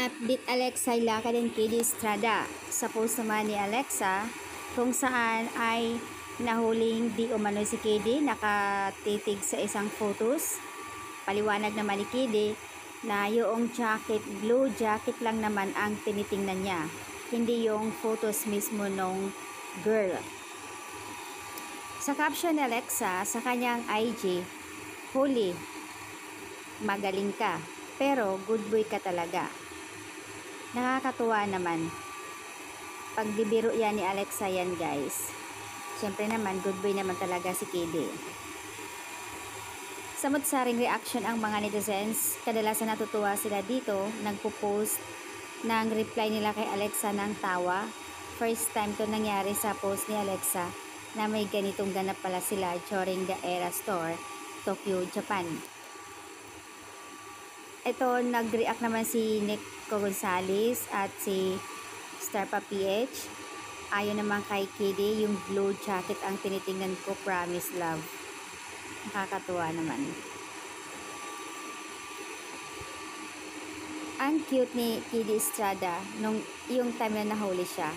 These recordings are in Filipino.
Update Alexa Ilacad and KD Estrada. Sa post naman ni Alexa kung saan ay nahuling di umano si KD nakatitig sa isang photos. Paliwanag naman ni KD na yung jacket, blue jacket lang naman ang tinitingnan niya, hindi yung photos mismo nung girl. Sa caption ni Alexa sa kanyang IG, "Holy, magaling ka, pero good boy ka talaga." Nakakatuwa naman. Pagbibiro yan ni Alexa yan, guys. Siyempre naman, good boy naman talaga si KD. Samot-saring reaction ang mga netizens. Kadalasan natutuwa sila dito. Nagpo-post ng reply nila kay Alexa ng tawa. First time to nangyari sa post ni Alexa na may ganitong ganap pala sila during the Eras Tour, Tokyo, Japan. Ito, nag-react naman si Nico Gonzalez at si Starpa PH. Ayon naman kay KD, yung blue jacket ang tinitingnan ko, promise love. Nakakatuwa naman. Ang cute ni KD Estrada nung yung time na nahuli siya.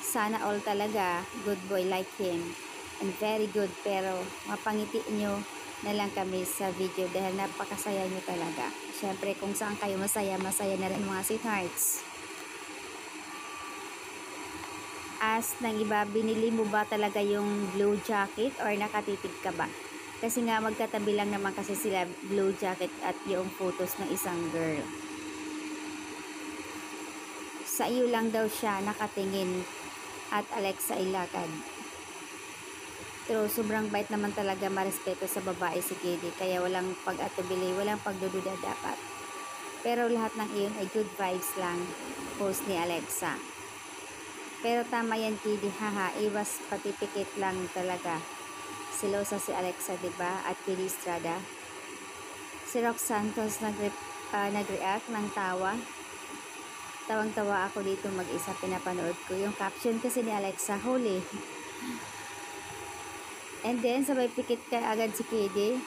Sana all talaga, good boy like him. And very good, pero mapangiti nyo na lang kami sa video dahil napakasaya nyo talaga. Siyempre, kung saan kayo masaya, masaya na rin mga sweethearts. As ng iba, binili mo ba talaga yung blue jacket or nakatitig ka ba? Kasi nga magkatabi lang naman kasi sila, blue jacket at yung photos ng isang girl. Sa iyo lang daw siya nakatingin at Alexa Ilacad. Pero sobrang bait naman talaga, marespeto sa babae si KD, kaya walang pag-atubili, walang pagdududa dapat. Pero lahat ng iyon ay good vibes lang, post ni Alexa. Pero tama yan KD, haha, iwas patipikit lang talaga. Silosa si Alexa, diba? At KD Estrada. Si Rox Santos nag-react ng tawa. Tawang-tawa ako dito mag-isa, pinapanood ko. Yung caption kasi ni Alexa, holy. And then, sabay pikit ka agad si KD.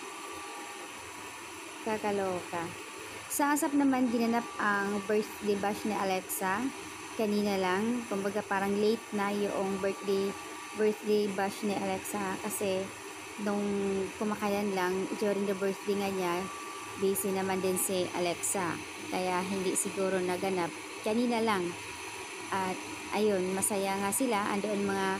Kakaloka. Sa ASAP naman, ginanap ang birthday bash ni Alexa. Kanina lang. Kumbaga parang late na yung birthday bash ni Alexa. Kasi, nung kumakayan lang, during the birthday nga niya, busy naman din si Alexa. Kaya, hindi siguro naganap. Kanina lang. At, ayun, masaya nga sila. Andoon mga